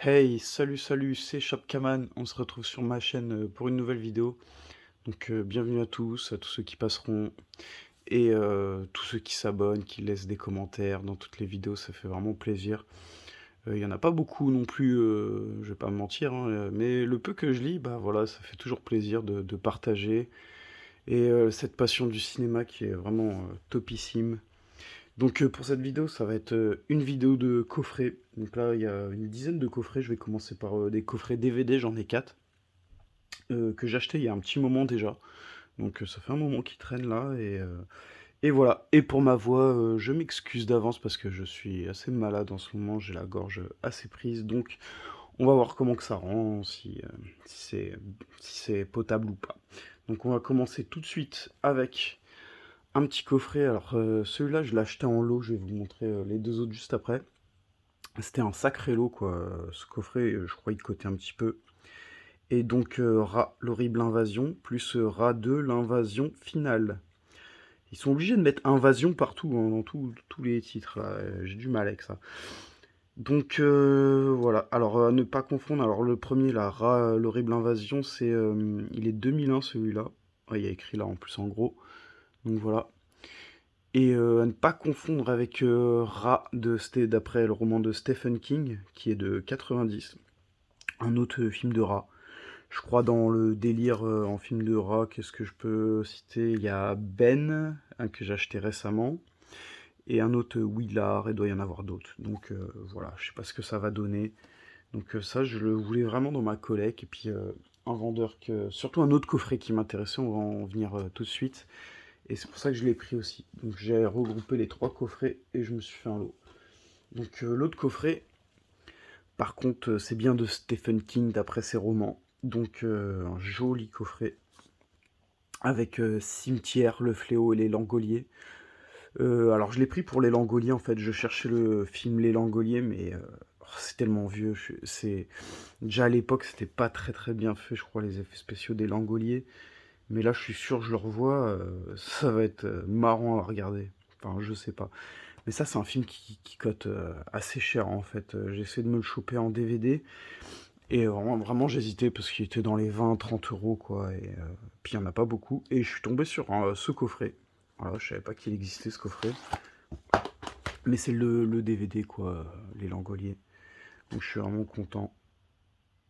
Hey, salut, c'est Shopkaman. On se retrouve sur ma chaîne pour une nouvelle vidéo. Donc, bienvenue à tous ceux qui passeront et tous ceux qui s'abonnent, qui laissent des commentaires dans toutes les vidéos, ça fait vraiment plaisir. Il y en a pas beaucoup non plus, je vais pas me mentir, hein, mais le peu que je lis, bah voilà, ça fait toujours plaisir de partager. Et cette passion du cinéma qui est vraiment topissime. Donc pour cette vidéo, ça va être une vidéo de coffret. Donc là, il y a une dizaine de coffrets. Je vais commencer par des coffrets DVD, j'en ai 4, que j'ai acheté il y a un petit moment déjà. Donc ça fait un moment qu'ils traînent là. Et voilà. Et pour ma voix, je m'excuse d'avance parce que je suis assez malade en ce moment. J'ai la gorge assez prise. Donc on va voir comment que ça rend, si c'est potable ou pas. Donc on va commencer tout de suite avec un petit coffret. Alors celui-là, je l'ai acheté en lot. Je vais vous montrer les deux autres juste après. C'était un sacré lot, quoi. Ce coffret, je crois, il cotait un petit peu. Et donc, Ra, l'horrible invasion, plus Ra 2, l'invasion finale. Ils sont obligés de mettre invasion partout, hein, dans tous les titres, là. J'ai du mal avec ça. Donc, voilà. Alors, à ne pas confondre. Alors, le premier, là, Ra, l'horrible invasion, il est 2001, celui-là. Ouais, il y a écrit là, en plus, en gros. Donc, voilà. Et à ne pas confondre avec Ra, d'après le roman de Stephen King, qui est de 90. Un autre film de rat. Je crois dans le délire en film de rat, qu'est-ce que je peux citer? Il y a Ben, un que j'ai acheté récemment, et un autre Willard, et il doit y en avoir d'autres. Donc voilà, je sais pas ce que ça va donner. Donc ça, je le voulais vraiment dans ma collecte, et puis un vendeur surtout un autre coffret qui m'intéressait, on va en venir tout de suite, et c'est pour ça que je l'ai pris aussi. Donc j'ai regroupé les trois coffrets, et je me suis fait un lot. Donc l'autre coffret, par contre, c'est bien de Stephen King d'après ses romans. Donc un joli coffret avec Cimetière, Le Fléau et Les Langoliers. Alors je l'ai pris pour Les Langoliers en fait. Je cherchais le film Les Langoliers, mais c'est tellement vieux. C'est déjà à l'époque c'était pas très bien fait, je crois, les effets spéciaux des Langoliers. Mais là je suis sûr que je le revois, ça va être marrant à regarder. Enfin je sais pas. Mais ça c'est un film qui cote assez cher en fait. J'ai essayé de me le choper en DVD. Et vraiment j'hésitais parce qu'il était dans les 20-30 € quoi. Et puis il n'y en a pas beaucoup. Et je suis tombé sur ce coffret. Voilà, je savais pas qu'il existait ce coffret. Mais c'est le DVD quoi, les Langoliers. Donc je suis vraiment content.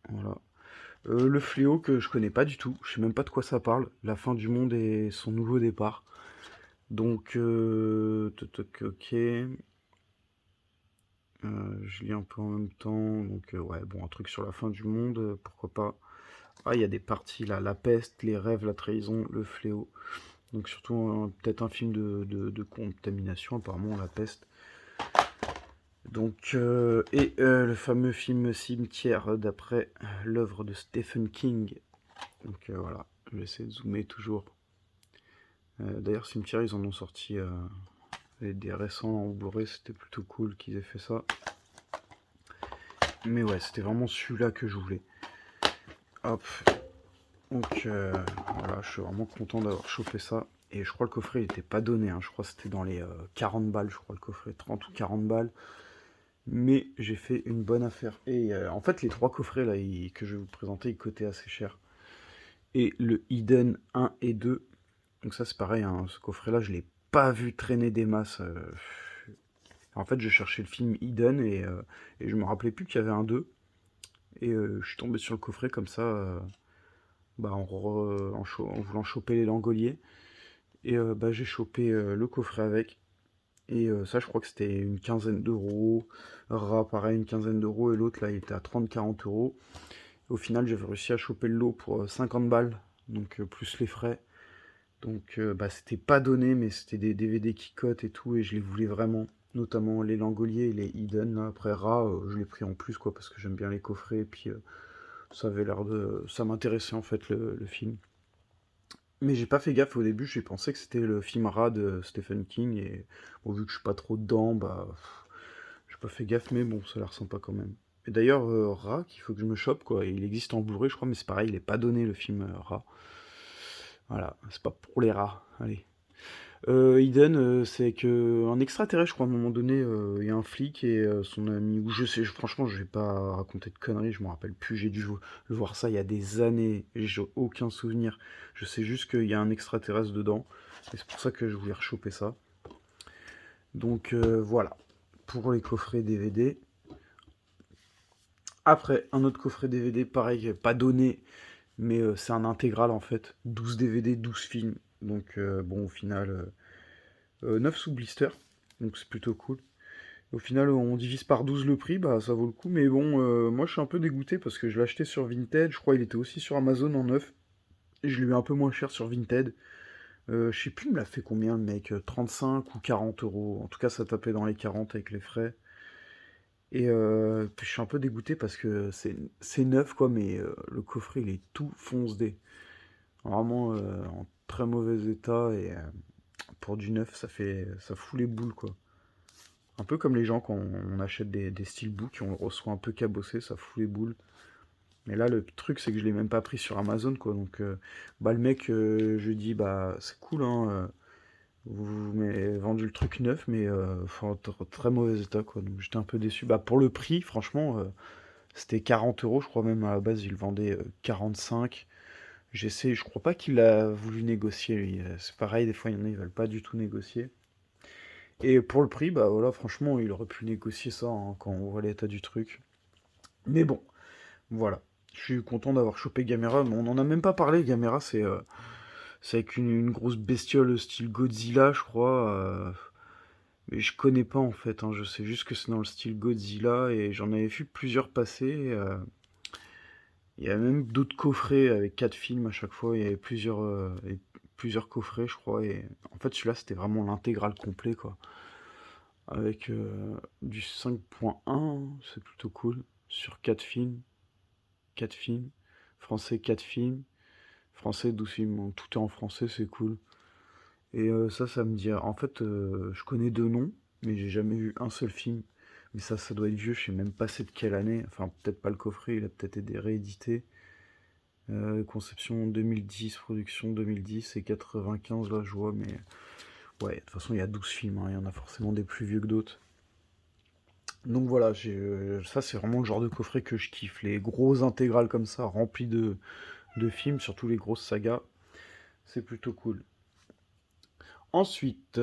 Voilà. Le fléau que je connais pas du tout. Je sais même pas de quoi ça parle. La fin du monde et son nouveau départ. Donc, ok. Je lis un peu en même temps. Donc, ouais, bon, un truc sur la fin du monde, pourquoi pas. Ah, il y a des parties là, la peste, les rêves, la trahison, le fléau. Donc surtout peut-être un film de contamination, apparemment la peste. Donc le fameux film Cimetière d'après l'œuvre de Stephen King. Donc voilà, je vais essayer de zoomer toujours. D'ailleurs Cimetière ils en ont sorti des récents en Blu-ray, c'était plutôt cool qu'ils aient fait ça. Mais ouais, c'était vraiment celui-là que je voulais. Hop, donc voilà, je suis vraiment content d'avoir chopé ça. Et je crois le coffret il était pas donné, hein. Je crois que c'était dans les 40 balles, je crois le coffret, 30 ou 40 balles. Mais j'ai fait une bonne affaire. Et en fait les trois coffrets là que je vais vous présenter, ils cotaient assez cher. Et le Hidden 1 et 2, donc ça c'est pareil, hein, ce coffret là je l'ai pas vu traîner des masses. En fait je cherchais le film Hidden et je me rappelais plus qu'il y avait un 2. Et je suis tombé sur le coffret comme ça, bah, en voulant choper les Langoliers. Et bah, j'ai chopé le coffret avec. Et ça, je crois que c'était une quinzaine d'euros. Ra, pareil, une quinzaine d'euros. Et l'autre, là, il était à 30-40 €. Au final, j'avais réussi à choper le lot pour 50 balles. Donc, plus les frais. Donc, bah, c'était pas donné, mais c'était des DVD qui cotent et tout. Et je les voulais vraiment. Notamment les Langoliers et les Hidden. Là. Après, Ra, je l'ai pris en plus, quoi, parce que j'aime bien les coffrets. Et puis, ça avait l'air de. Ça m'intéressait, en fait, le film. Mais j'ai pas fait gaffe au début, j'ai pensé que c'était le film Ra de Stephen King, et bon, vu que je suis pas trop dedans, bah, j'ai pas fait gaffe, mais bon, ça a l'air sympa quand même. Et d'ailleurs, Ra, qu'il faut que je me chope, quoi, il existe en Blu-ray, je crois, mais c'est pareil, il est pas donné le film Ra. Voilà, c'est pas pour les rats, allez. Eden, c'est que un extraterrestre, je crois, à un moment donné, il y a un flic et son ami, ou je sais, franchement, je vais pas raconter de conneries, je me rappelle plus, j'ai dû le voir ça il y a des années, et j'ai aucun souvenir. Je sais juste qu'il y a un extraterrestre dedans, et c'est pour ça que je voulais rechoper ça. Donc voilà, pour les coffrets DVD. Après, un autre coffret DVD, pareil, pas donné, mais c'est un intégral en fait. 12 DVD, 12 films. Donc bon, au final, 9 sous blister, donc c'est plutôt cool. Au final, on divise par 12 le prix, bah ça vaut le coup. Mais bon, moi je suis un peu dégoûté parce que je l'ai acheté sur Vinted. Je crois qu'il était aussi sur Amazon en neuf. Et je l'ai eu un peu moins cher sur Vinted. Je sais plus, il me l'a fait combien le mec, 35 ou 40 euros. En tout cas, ça tapait dans les 40 avec les frais. Et puis je suis un peu dégoûté parce que c'est neuf quoi, mais le coffret il est tout foncé. Vraiment en très mauvais état et pour du neuf ça fout les boules quoi. Un peu comme les gens quand on achète des steelbooks, on le reçoit un peu cabossé, ça fout les boules. Mais là le truc c'est que je l'ai même pas pris sur Amazon quoi, donc bah le mec je lui dis bah c'est cool hein, vous m'avez vendu le truc neuf mais en très mauvais état quoi, donc j'étais un peu déçu. Bah pour le prix franchement c'était 40 euros je crois, même à la base il vendait 45. J'essaie, je crois pas qu'il a voulu négocier lui. C'est pareil, des fois il y en a ils veulent pas du tout négocier. Et pour le prix, bah voilà, franchement, il aurait pu négocier ça hein, quand on voit l'état du truc. Mais bon, voilà. Je suis content d'avoir chopé Gamera, mais on n'en a même pas parlé. Gamera, c'est avec une grosse bestiole style Godzilla, je crois. Mais je connais pas en fait, hein, je sais juste que c'est dans le style Godzilla et j'en avais vu plusieurs passer. Il y a même d'autres coffrets avec 4 films à chaque fois. Il y avait plusieurs coffrets, je crois. Et en fait, celui-là, c'était vraiment l'intégral complet, quoi. Avec du 5.1, c'est plutôt cool. Sur 4 films. 4 films. Français, 4 films. Français, 12 films. Bon, tout est en français, c'est cool. Et ça me dit. En fait, je connais deux noms, mais j'ai jamais vu un seul film. Mais ça doit être vieux, je sais même pas c'est de quelle année. Enfin, peut-être pas le coffret, il a peut-être été réédité. Conception 2010, production 2010 et 95, là je vois, mais ouais, de toute façon il y a 12 films, hein, il y en a forcément des plus vieux que d'autres. Donc voilà, ça c'est vraiment le genre de coffret que je kiffe, les gros intégrales comme ça, remplis de films, surtout les grosses sagas, c'est plutôt cool. Ensuite,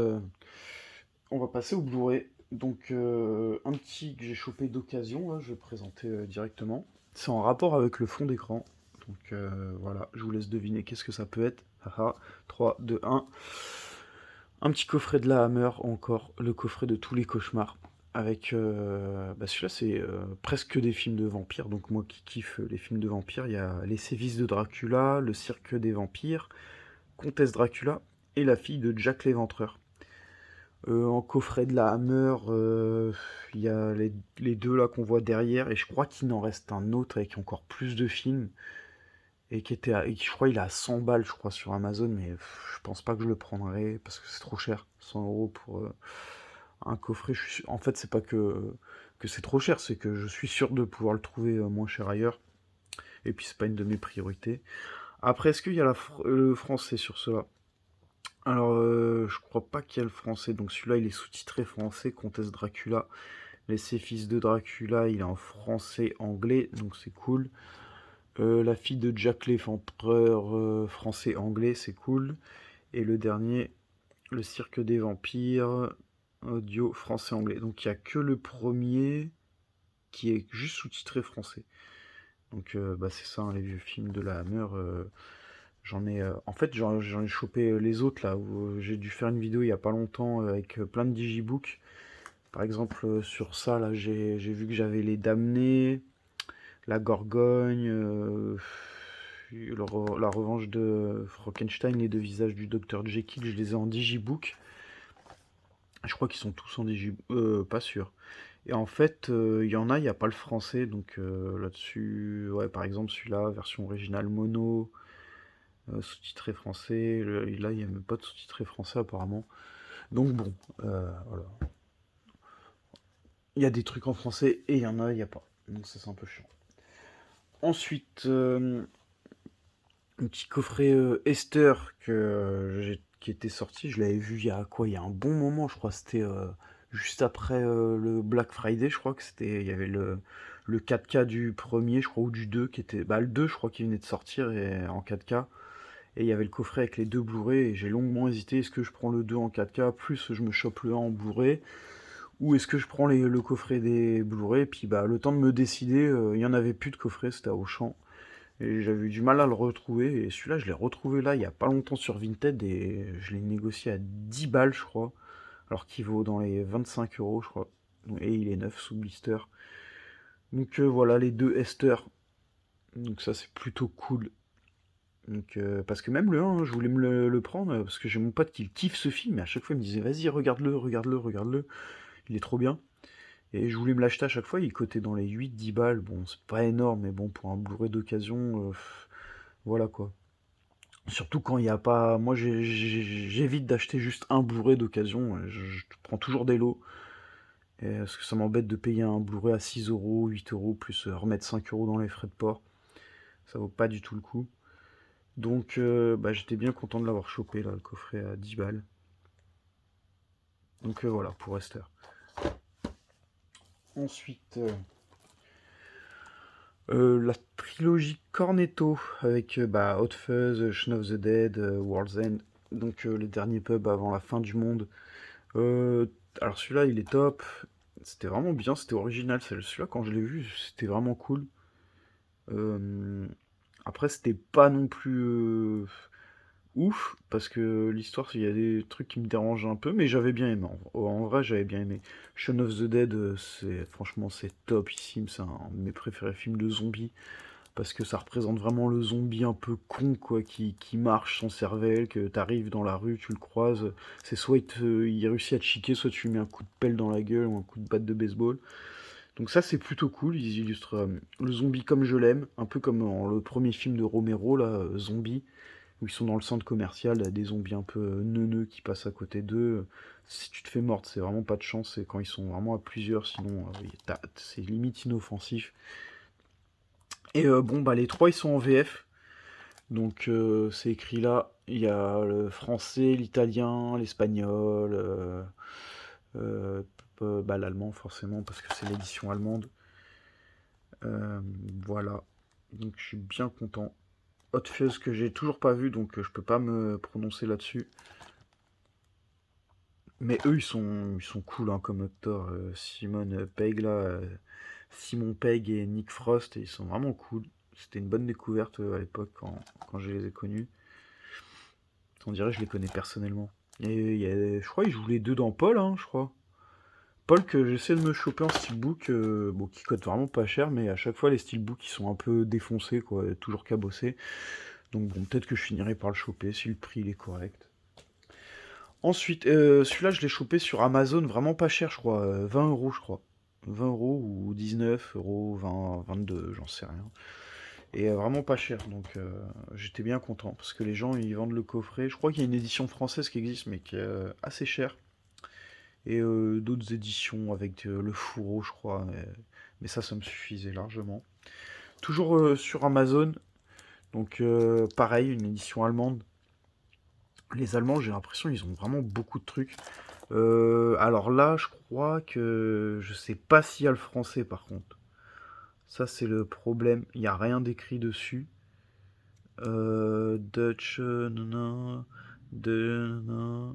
on va passer au Blu-ray. Donc un petit que j'ai chopé d'occasion, là, je vais présenter directement. C'est en rapport avec le fond d'écran. Donc voilà, je vous laisse deviner qu'est-ce que ça peut être. Haha, 3, 2, 1. Un petit coffret de la Hammer, encore le coffret de tous les cauchemars. Avec bah celui-là, c'est presque des films de vampires. Donc moi qui kiffe les films de vampires, il y a Les sévices de Dracula, Le cirque des vampires, Comtesse Dracula et La fille de Jack l'Éventreur. En coffret de la Hammer, il y a les deux là qu'on voit derrière, et je crois qu'il en reste un autre avec encore plus de films, et je crois il est à 100 balles, je crois, sur Amazon, mais je pense pas que je le prendrai, parce que c'est trop cher, 100 euros pour un coffret. En fait, c'est pas que c'est trop cher, c'est que je suis sûr de pouvoir le trouver moins cher ailleurs, et puis c'est pas une de mes priorités. Après, est-ce qu'il y a le français sur cela? Alors, je crois pas qu'il y a le français, donc celui-là il est sous-titré français, Comtesse Dracula. Les Fils de Dracula, il est en français-anglais, donc c'est cool. La fille de Jack l'Éventreur, français-anglais, c'est cool. Et le dernier, Le Cirque des Vampires, audio français-anglais. Donc il n'y a que le premier qui est juste sous-titré français. Donc bah, c'est ça, hein, les vieux films de la Hammer. En fait, j'en ai chopé les autres là, où j'ai dû faire une vidéo il y a pas longtemps avec plein de digibooks. Par exemple, sur ça, là, j'ai vu que j'avais les Damnés, la Gorgogne, la revanche de Frankenstein, les deux visages du Docteur Jekyll, je les ai en digibook. Je crois qu'ils sont tous en digibook, pas sûr. Et en fait, il y en a, il n'y a pas le français, donc là-dessus, ouais, par exemple celui-là, version originale mono, sous-titré français. Là, il n'y a même pas de sous-titré français apparemment. Donc bon, voilà. Il y a des trucs en français et il y en a, il n'y a pas. Donc ça, c'est un peu chiant. Ensuite, un petit coffret Esther que qui était sorti. Je l'avais vu il y a quoi? Il y a un bon moment, je crois. C'était juste après le Black Friday, je crois que c'était. Il y avait le 4K du premier, je crois, ou du 2 qui était. Bah, le 2, je crois qu'il venait de sortir en 4K. Et il y avait le coffret avec les deux Blu-ray. Et j'ai longuement hésité. Est-ce que je prends le 2 en 4K, plus je me chope le 1 en Blu-ray? Ou est-ce que je prends le coffret des Blu-ray? Et puis, bah, le temps de me décider, il y en avait plus de coffret, c'était à Auchan. Et j'avais eu du mal à le retrouver. Et celui-là, je l'ai retrouvé là, il y a pas longtemps sur Vinted. Et je l'ai négocié à 10 balles, je crois. Alors qu'il vaut dans les 25 euros, je crois. Et il est neuf sous blister. Donc voilà, les deux Esther. Donc ça, c'est plutôt cool. Donc, parce que même le 1, je voulais me le prendre, parce que j'ai mon pote qui kiffe ce film, et à chaque fois il me disait vas-y, regarde-le, regarde-le, regarde-le, il est trop bien. Et je voulais me l'acheter à chaque fois, il cotait dans les 8-10 balles, bon, c'est pas énorme, mais bon, pour un Blu-ray d'occasion, voilà quoi. Surtout quand il n'y a pas. Moi, j'évite d'acheter juste un Blu-ray d'occasion, je prends toujours des lots, parce que ça m'embête de payer un Blu-ray à 6 euros, 8 euros, plus remettre 5 euros dans les frais de port. Ça vaut pas du tout le coup. Donc, bah, j'étais bien content de l'avoir chopé, là, le coffret à 10 balles. Donc voilà, pour Esther. Ensuite, la trilogie Cornetto, avec bah, Hot Fuzz, Shaun of the Dead, World's End. Donc les derniers pubs avant la fin du monde. Euh, alors celui-là, il est top. C'était vraiment bien, c'était original. Celui-là, quand je l'ai vu, c'était vraiment cool. Euh, Après, c'était pas non plus ouf, parce que l'histoire, il y a des trucs qui me dérangent un peu, mais j'avais bien aimé. En vrai, j'avais bien aimé. Shaun of the Dead, franchement, c'est topissime. C'est un de mes préférés films de zombies, parce que ça représente vraiment le zombie un peu con, quoi, qui marche sans cervelle, que t'arrives dans la rue, tu le croises, c'est soit il réussit à te chiquer, soit tu lui mets un coup de pelle dans la gueule ou un coup de batte de baseball. Donc ça, c'est plutôt cool. Ils illustrent le zombie comme je l'aime, un peu comme dans le premier film de Romero, là, Zombie, où ils sont dans le centre commercial, des zombies un peu neuneux qui passent à côté d'eux. Si tu te fais mordre, c'est vraiment pas de chance, c'est quand ils sont vraiment à plusieurs, sinon c'est limite inoffensif. Et bon, bah les trois, ils sont en VF, donc c'est écrit là, il y a le français, l'italien, l'espagnol, euh, bah, l'allemand forcément, parce que c'est l'édition allemande. Euh, voilà, donc je suis bien content. Hot Fuzz que j'ai toujours pas vu, donc je peux pas me prononcer là-dessus. Mais eux, ils sont cool hein, comme acteurs. Simon Pegg, là, Simon Pegg et Nick Frost, ils sont vraiment cool. C'était une bonne découverte à l'époque quand je les ai connus. On dirait que je les connais personnellement. Et je crois qu'ils jouent les deux dans Paul, hein, je crois. Paul que j'essaie de me choper en steelbook, bon, qui coûte vraiment pas cher, mais à chaque fois les steelbooks ils sont un peu défoncés, quoi, toujours cabossés. Donc bon, peut-être que je finirai par le choper si le prix il est correct. Ensuite, celui-là, je l'ai chopé sur Amazon, vraiment pas cher, je crois, 20 euros, je crois. 20 euros ou 19 euros, 20, 22, j'en sais rien. Et vraiment pas cher, donc j'étais bien content, parce que les gens, ils vendent le coffret. Je crois qu'il y a une édition française qui existe, mais qui est assez chère. Et d'autres éditions avec le fourreau, je crois, mais ça me suffisait largement. Toujours sur Amazon, donc pareil, une édition allemande. Les Allemands, j'ai l'impression, ils ont vraiment beaucoup de trucs. Alors là, je crois que je sais pas s'il y a le français par contre. Ça, c'est le problème. Il n'y a rien d'écrit dessus. Dutch, nanana, nanana.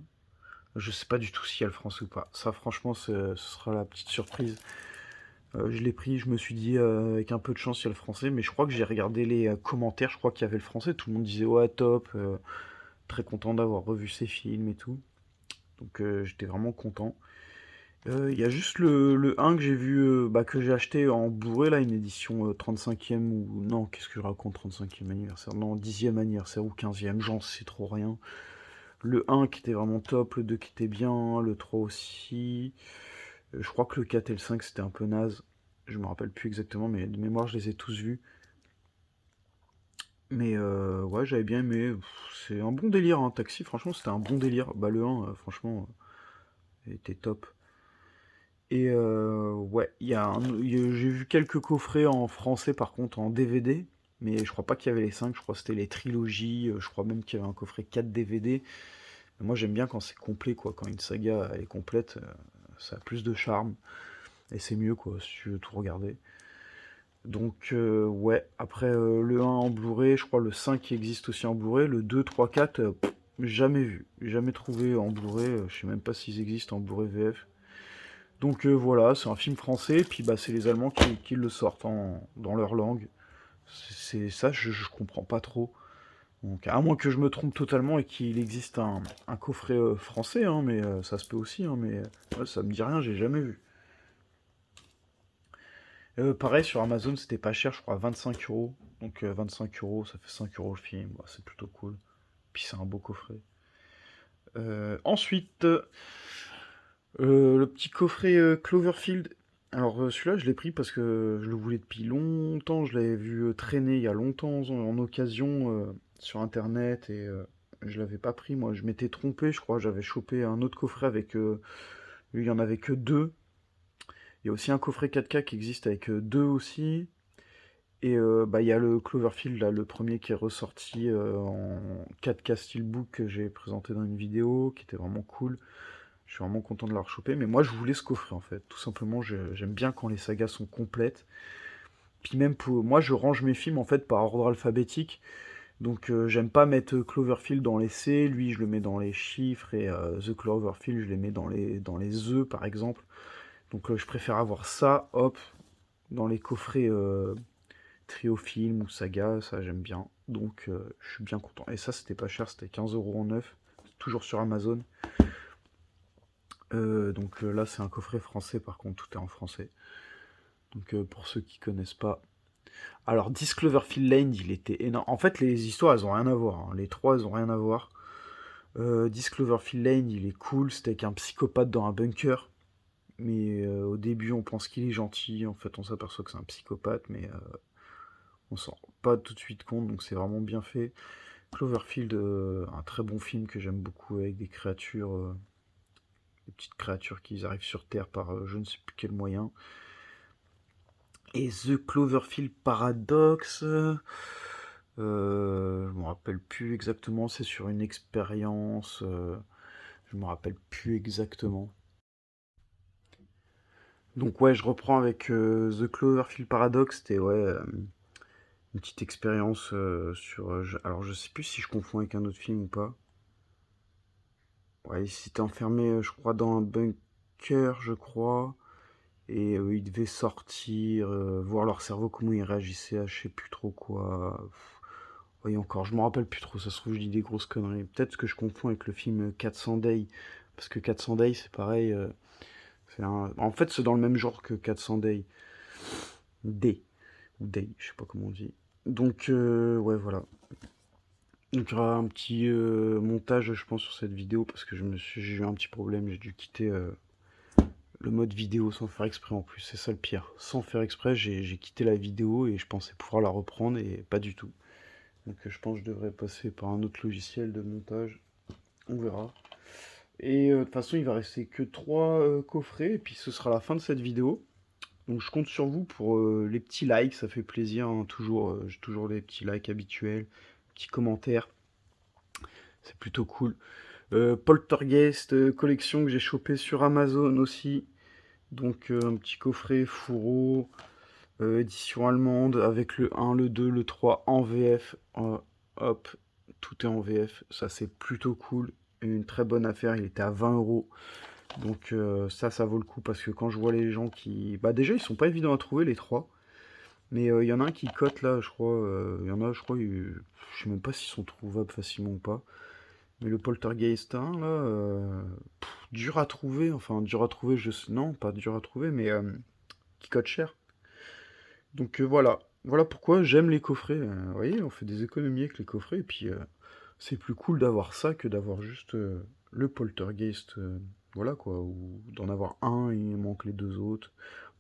Je sais pas du tout s'il y a le français ou pas. Ça, franchement, ce sera la petite surprise. Je l'ai pris, je me suis dit, avec un peu de chance, il y a le français. Mais je crois que j'ai regardé les commentaires. Je crois qu'il y avait le français. Tout le monde disait, ouais, top. Très content d'avoir revu ces films et tout. Donc j'étais vraiment content. Il y a juste le 1 que j'ai vu, bah, que j'ai acheté en Blu-ray, là, une édition 35e ou... Non, qu'est-ce que je raconte, 35e anniversaire? Non, 10e anniversaire ou 15e, j'en sais trop rien. Le 1 qui était vraiment top, le 2 qui était bien, le 3 aussi. Je crois que le 4 et le 5 c'était un peu naze. Je me rappelle plus exactement, mais de mémoire je les ai tous vus. Mais ouais, j'avais bien aimé. C'est un bon délire, hein. Taxi, franchement, c'était un bon délire. Bah, le 1, franchement, il était top. Et ouais, j'ai vu quelques coffrets en français par contre en DVD, mais je crois pas qu'il y avait les 5, je crois que c'était les trilogies, je crois même qu'il y avait un coffret 4 DVD, Moi, j'aime bien quand c'est complet, quoi. Quand une saga elle est complète, ça a plus de charme. Et c'est mieux, quoi, si tu veux tout regarder. Donc, ouais. Après, le 1 en Blu-ray, je crois le 5 qui existe aussi en Blu-ray. Le 2, 3, 4, jamais vu. Jamais trouvé en Blu-ray. Je sais même pas s'ils existent en Blu-ray VF. Donc, voilà, c'est un film français. Puis, bah, c'est les Allemands qui le sortent dans leur langue. C'est ça, je comprends pas trop. Donc, à moins que je me trompe totalement et qu'il existe un coffret français, hein, mais ça se peut aussi, hein, mais ouais, ça me dit rien, j'ai jamais vu. Pareil, sur Amazon, c'était pas cher, je crois, 25 euros. Donc 25 euros, ça fait 5 euros le film, bah, c'est plutôt cool. Puis c'est un beau coffret. Ensuite, le petit coffret Cloverfield. Alors celui-là, je l'ai pris parce que je le voulais depuis longtemps. Je l'avais vu traîner il y a longtemps en occasion sur Internet et je l'avais pas pris. Moi, je m'étais trompé, je crois. J'avais chopé un autre coffret avec. Lui, il y en avait que deux. Il y a aussi un coffret 4K qui existe avec deux aussi. Et bah, il y a le Cloverfield, là, le premier qui est ressorti en 4K Steelbook que j'ai présenté dans une vidéo, qui était vraiment cool. Je suis vraiment content de l'avoir chopé, mais moi je voulais ce coffret en fait. Tout simplement, j'aime bien quand les sagas sont complètes. Puis même pour moi, je range mes films en fait par ordre alphabétique. Donc j'aime pas mettre Cloverfield dans les C, lui je le mets dans les chiffres et The Cloverfield je les mets dans les E par exemple. Donc je préfère avoir ça, hop, dans les coffrets trio film ou saga, ça j'aime bien. Donc je suis bien content. Et ça c'était pas cher, c'était 15 euros en neuf, toujours sur Amazon. Donc là c'est un coffret français par contre, tout est en français. Donc pour ceux qui connaissent pas. Alors 10 Cloverfield Lane, il était énorme. En fait les histoires elles ont rien à voir, hein. Les trois elles ont rien à voir. 10 Cloverfield Lane, il est cool, c'était avec un psychopathe dans un bunker. Mais au début on pense qu'il est gentil, en fait on s'aperçoit que c'est un psychopathe, mais on s'en rend pas tout de suite compte, donc c'est vraiment bien fait. Cloverfield, un très bon film que j'aime beaucoup avec des créatures, des petites créatures qui arrivent sur Terre par je ne sais plus quel moyen. Et The Cloverfield Paradox, je me rappelle plus exactement, c'est sur une expérience, je me rappelle plus exactement. Donc ouais, je reprends avec The Cloverfield Paradox, c'était ouais, une petite expérience sur... alors je sais plus si je confonds avec un autre film ou pas. Ouais, ils s'étaient enfermés, je crois, dans un bunker, je crois. Et ils devaient sortir, voir leur cerveau, comment ils réagissaient à je sais plus trop quoi. Oui, encore, je me rappelle plus trop, ça se trouve, je dis des grosses conneries. Peut-être que je confonds avec le film 400 Days. Parce que 400 Days, c'est pareil. En fait, c'est dans le même genre que 400 Days. Day. Ou Day, je sais pas comment on dit. Donc, ouais, voilà. Donc, il y aura un petit montage, je pense, sur cette vidéo parce que j'ai eu un petit problème. J'ai dû quitter le mode vidéo sans faire exprès en plus. C'est ça le pire. Sans faire exprès, j'ai quitté la vidéo et je pensais pouvoir la reprendre et pas du tout. Donc, je pense que je devrais passer par un autre logiciel de montage. On verra. Et de toute façon, il va rester que 3 coffrets et puis ce sera la fin de cette vidéo. Donc, je compte sur vous pour les petits likes, ça fait plaisir, hein, toujours, j'ai toujours les petits likes habituels, petits commentaires. C'est plutôt cool. Poltergeist, collection que j'ai chopé sur Amazon aussi. Donc un petit coffret fourreau, édition allemande, avec le 1, le 2, le 3 en VF. Hop, tout est en VF. Ça c'est plutôt cool. Une très bonne affaire, il était à 20 euros. Donc ça vaut le coup parce que quand je vois les gens qui... Bah déjà ils sont pas évidents à trouver les trois. Mais il y en a un qui cote là, je crois. Il y en a, je crois, je sais même pas s'ils sont trouvables facilement ou pas. Mais le Poltergeist 1, là, dur à trouver, enfin dur à trouver, je sais, non, pas dur à trouver, mais qui coûte cher. Donc voilà, voilà pourquoi j'aime les coffrets. Vous voyez, on fait des économies avec les coffrets, et puis c'est plus cool d'avoir ça que d'avoir juste le Poltergeist, voilà quoi, ou d'en avoir un, il manque les deux autres.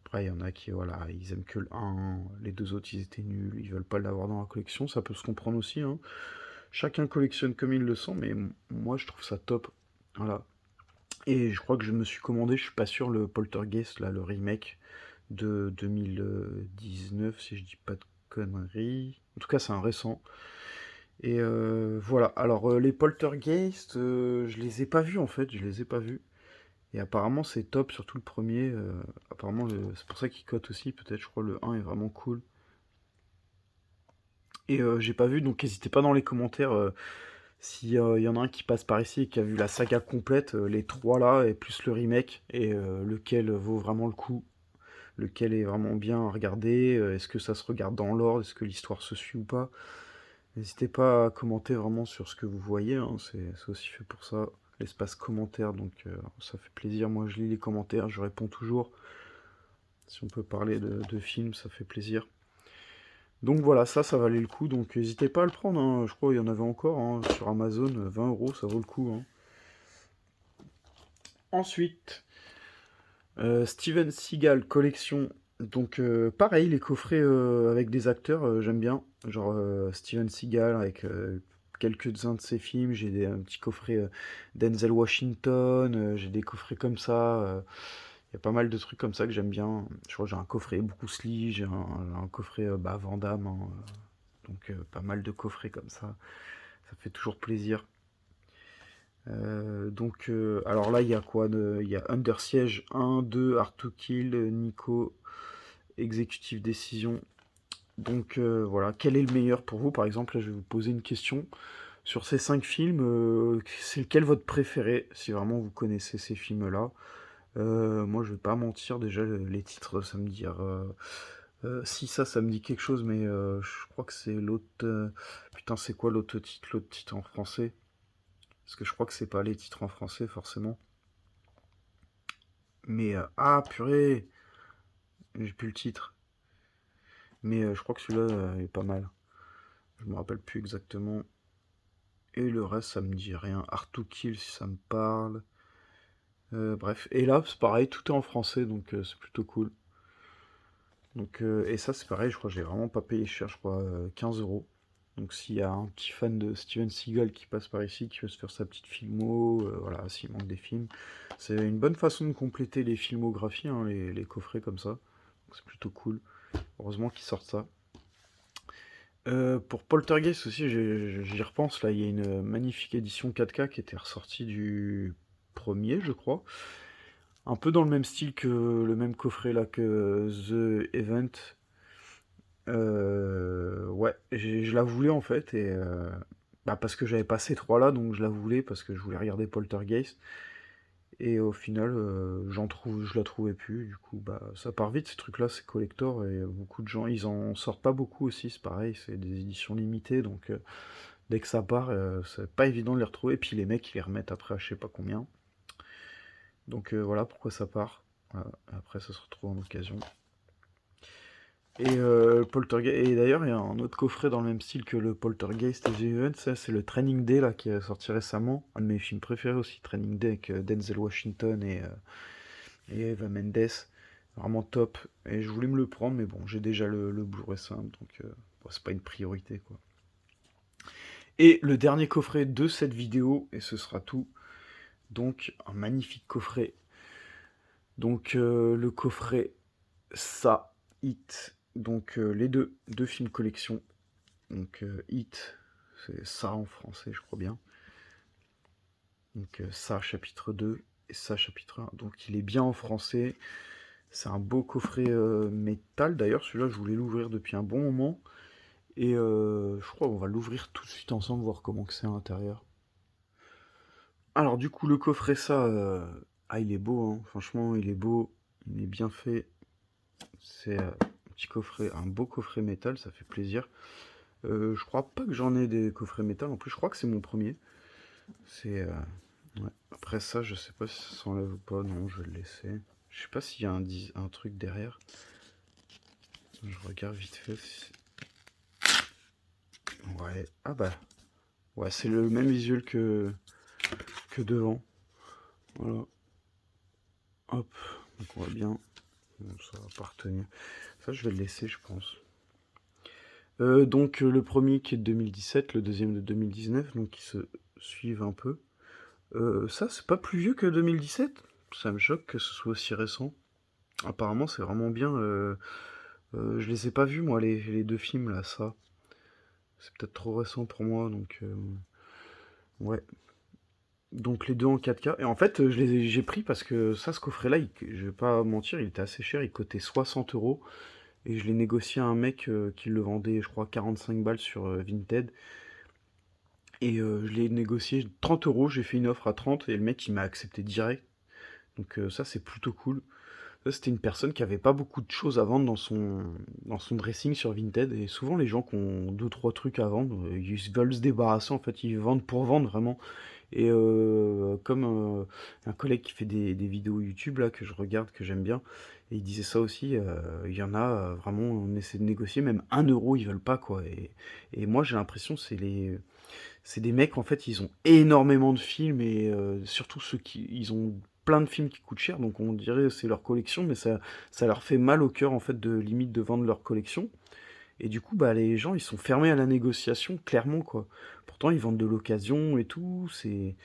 Après, il y en a qui, voilà, ils aiment que le un, les deux autres, ils étaient nuls, ils veulent pas l'avoir dans la collection, ça peut se comprendre aussi, hein. Chacun collectionne comme il le sent, mais moi je trouve ça top. Voilà. Et je crois que je me suis commandé, je suis pas sûr, le Poltergeist, là, le remake de 2019, si je dis pas de conneries. En tout cas, c'est un récent. Et voilà. Alors, les Poltergeist, je les ai pas vus en fait, je les ai pas vus. Et apparemment, c'est top, surtout le premier. Apparemment, c'est pour ça qu'il cote aussi, peut-être, je crois, le un est vraiment cool. Et j'ai pas vu, donc n'hésitez pas dans les commentaires s'il y en a un qui passe par ici et qui a vu la saga complète, les trois là, et plus le remake, et lequel vaut vraiment le coup, lequel est vraiment bien à regarder, est-ce que ça se regarde dans l'ordre, est-ce que l'histoire se suit ou pas. N'hésitez pas à commenter vraiment sur ce que vous voyez, hein, c'est aussi fait pour ça, l'espace commentaire, donc ça fait plaisir. Moi je lis les commentaires, je réponds toujours. Si on peut parler de films, ça fait plaisir. Donc voilà, ça valait le coup, donc n'hésitez pas à le prendre, hein. Je crois qu'il y en avait encore hein, sur Amazon, 20 euros, ça vaut le coup, hein. Ensuite, Steven Seagal collection. Donc pareil, les coffrets avec des acteurs, j'aime bien. Genre Steven Seagal avec quelques-uns de ses films. J'ai un petit coffret Denzel Washington, j'ai des coffrets comme ça. Il y a pas mal de trucs comme ça que j'aime bien. Je crois que j'ai un coffret Bruce Lee, j'ai un coffret Van Damme, hein. Donc pas mal de coffrets comme ça fait toujours plaisir. Donc, alors là, il y a quoi il y a Under Siege 1, 2, Hard to Kill, Nico, Executive Decision. Donc voilà, quel est le meilleur pour vous? Par exemple, là, je vais vous poser une question. Sur ces 5 films, c'est lequel votre préféré, si vraiment vous connaissez ces films-là? Moi, je vais pas mentir, déjà, les titres, ça me dit... si ça me dit quelque chose, mais je crois que c'est l'autre... putain, c'est quoi l'autre titre en français? Parce que je crois que c'est pas les titres en français, forcément. Mais ah purée, j'ai plus le titre. Mais je crois que celui-là est pas mal. Je me rappelle plus exactement. Et le reste, ça me dit rien. Hard to Kill, si ça me parle. Bref. Et là, c'est pareil, tout est en français, donc c'est plutôt cool. Donc, et ça, c'est pareil, je crois que j'ai vraiment pas payé cher, je crois 15 euros. Donc s'il y a un petit fan de Steven Seagal qui passe par ici, qui veut se faire sa petite filmo, voilà, s'il manque des films, c'est une bonne façon de compléter les filmographies, hein, les coffrets comme ça. Donc c'est plutôt cool. Heureusement qu'ils sortent ça. Pour Poltergeist aussi, j'y repense, là, il y a une magnifique édition 4K qui était ressortie du premier, je crois. Un peu dans le même style que le même coffret là que The Event. Ouais, je la voulais en fait, et bah, parce que j'avais pas ces trois là, donc je la voulais parce que je voulais regarder Poltergeist. Et au final, je la trouvais plus. Du coup, bah, ça part vite ces trucs-là, c'est collector, et beaucoup de gens, ils en sortent pas beaucoup aussi, c'est pareil, c'est des éditions limitées, donc dès que ça part, c'est pas évident de les retrouver. Puis les mecs, ils les remettent après à je sais pas combien. Donc voilà pourquoi ça part. Voilà. Après, ça se retrouve en occasion. Et Poltergeist. Et d'ailleurs, il y a un autre coffret dans le même style que le Poltergeist et The Event, ça c'est le Training Day là qui est sorti récemment. Un de mes films préférés aussi, Training Day avec Denzel Washington et Eva Mendes. Vraiment top. Et je voulais me le prendre, mais bon, j'ai déjà le Blu-ray simple, donc bon, c'est pas une priorité quoi. Et le dernier coffret de cette vidéo, et ce sera tout. Donc un magnifique coffret. Donc le coffret Ça, Hit. Donc les deux films collection. Donc Hit, c'est ça en français, je crois bien. Donc ça chapitre 2 et ça chapitre 1. Donc il est bien en français. C'est un beau coffret métal. D'ailleurs, celui-là, je voulais l'ouvrir depuis un bon moment. Et je crois qu'on va l'ouvrir tout de suite ensemble, voir comment que c'est à l'intérieur. Alors du coup, le coffret ça, ah il est beau, hein. Franchement, il est beau. Il est bien fait. C'est un petit coffret, un beau coffret métal, ça fait plaisir. Je crois pas que j'en ai des coffrets métal. En plus, je crois que c'est mon premier. C'est ouais. Après ça, je sais pas si ça s'enlève ou pas. Non, je vais le laisser. Je sais pas s'il y a un truc derrière. Je regarde vite fait. Ouais. Ah bah. Ouais, c'est le même visuel que devant. Voilà. Hop. Donc on va bien. Bon, ça va pas retenir. Ça, je vais le laisser, je pense. Donc le premier qui est de 2017, le deuxième de 2019, donc ils se suivent un peu. Ça, c'est pas plus vieux que 2017? Ça me choque que ce soit aussi récent. Apparemment, c'est vraiment bien. Je les ai pas vus, moi, les deux films, là, ça. c'est peut-être trop récent pour moi, donc ouais. Donc les deux en 4K. Et en fait, j'ai pris parce que ça, ce coffret-là, je vais pas mentir, il était assez cher, il coûtait 60 euros. Et je l'ai négocié à un mec qui le vendait, je crois, 45 balles sur Vinted. Et je l'ai négocié 30 euros, j'ai fait une offre à 30 et le mec il m'a accepté direct. Donc ça c'est plutôt cool. Ça c'était une personne qui avait pas beaucoup de choses à vendre dans son dressing sur Vinted. Et souvent les gens qui ont deux trois trucs à vendre, ils veulent se débarrasser en fait, ils vendent pour vendre vraiment. Et comme un collègue qui fait des vidéos YouTube là que je regarde, que j'aime bien, et il disait ça aussi, il y en a vraiment, on essaie de négocier, même 1 euro ils veulent pas quoi. Et moi j'ai l'impression c'est des mecs en fait ils ont énormément de films et surtout ceux qui ils ont plein de films qui coûtent cher, donc on dirait c'est leur collection, mais ça leur fait mal au cœur en fait de limite de vendre leur collection. Et du coup, bah, les gens, ils sont fermés à la négociation, clairement, quoi. Pourtant, ils vendent de l'occasion et tout, c'est...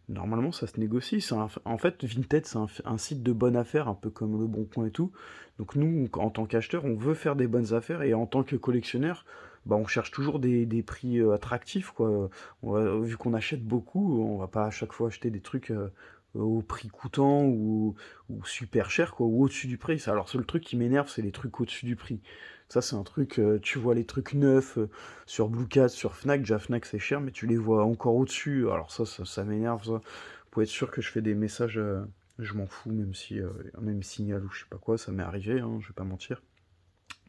Normalement, ça se négocie. En fait, Vinted, c'est un site de bonne affaire, un peu comme Le Bon Coin et tout. Donc nous, en tant qu'acheteur, on veut faire des bonnes affaires, et en tant que collectionneur, bah, on cherche toujours des prix attractifs, quoi. Vu qu'on achète beaucoup, on va pas à chaque fois acheter des trucs au prix coûtant ou super cher, quoi, ou au-dessus du prix. Alors, le truc qui m'énerve, c'est les trucs au-dessus du prix. Ça, c'est un truc, tu vois les trucs neufs sur Bluecat, sur Fnac. Déjà, Fnac, c'est cher, mais tu les vois encore au-dessus. Alors, ça m'énerve, ça. Pour être sûr que je fais des messages, je m'en fous, même si, même signal ou je sais pas quoi, ça m'est arrivé, hein, je vais pas mentir.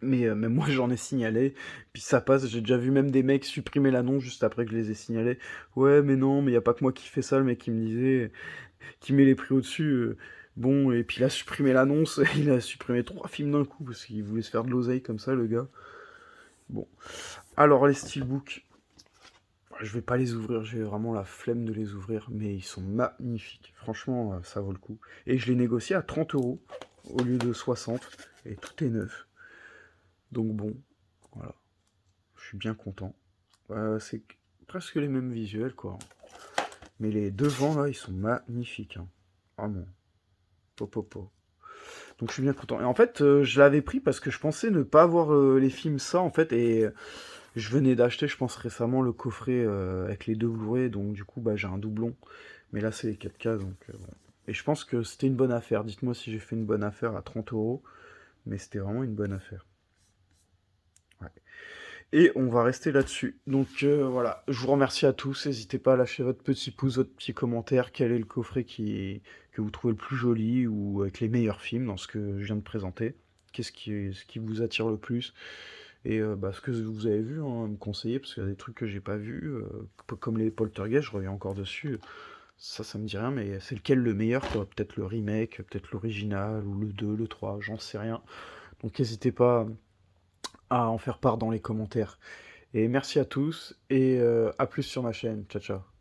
Mais même moi, j'en ai signalé, puis ça passe. J'ai déjà vu même des mecs supprimer l'annonce juste après que je les ai signalés. Ouais, mais non, mais y a pas que moi qui fais ça, le mec qui me disait qui met les prix au-dessus. Bon, et puis il a supprimé l'annonce, il a supprimé 3 films d'un coup, parce qu'il voulait se faire de l'oseille comme ça, le gars. Bon. Alors, les steelbooks, je vais pas les ouvrir, j'ai vraiment la flemme de les ouvrir, mais ils sont magnifiques. Franchement, ça vaut le coup. Et je les négocié à 30 euros au lieu de 60, et tout est neuf. Donc bon, voilà, je suis bien content. C'est presque les mêmes visuels, quoi. Mais les devants, là, ils sont magnifiques, hein. Vraiment. Popopo. Donc je suis bien content. Et en fait, je l'avais pris parce que je pensais ne pas avoir les films ça, en fait, et je venais d'acheter, je pense récemment, le coffret avec les deux Blu-ray, donc du coup, bah, j'ai un doublon. Mais là, c'est les 4K, donc bon. Et je pense que c'était une bonne affaire. Dites-moi si j'ai fait une bonne affaire à 30 euros, mais c'était vraiment une bonne affaire. Ouais. Et on va rester là-dessus. Donc voilà, je vous remercie à tous. N'hésitez pas à lâcher votre petit pouce, votre petit commentaire. Quel est le coffret que vous trouvez le plus joli ou avec les meilleurs films dans ce que je viens de présenter? Ce qui vous attire le plus? Et bah, ce que vous avez vu, hein, à me conseiller, parce qu'il y a des trucs que j'ai pas vus, comme les Poltergeist, je reviens encore dessus. Ça me dit rien, mais c'est lequel le meilleur, quoi? Peut-être le remake, peut-être l'original, ou le 2, le 3, j'en sais rien. Donc n'hésitez pas à en faire part dans les commentaires. Et merci à tous, et à plus sur ma chaîne. Ciao, ciao.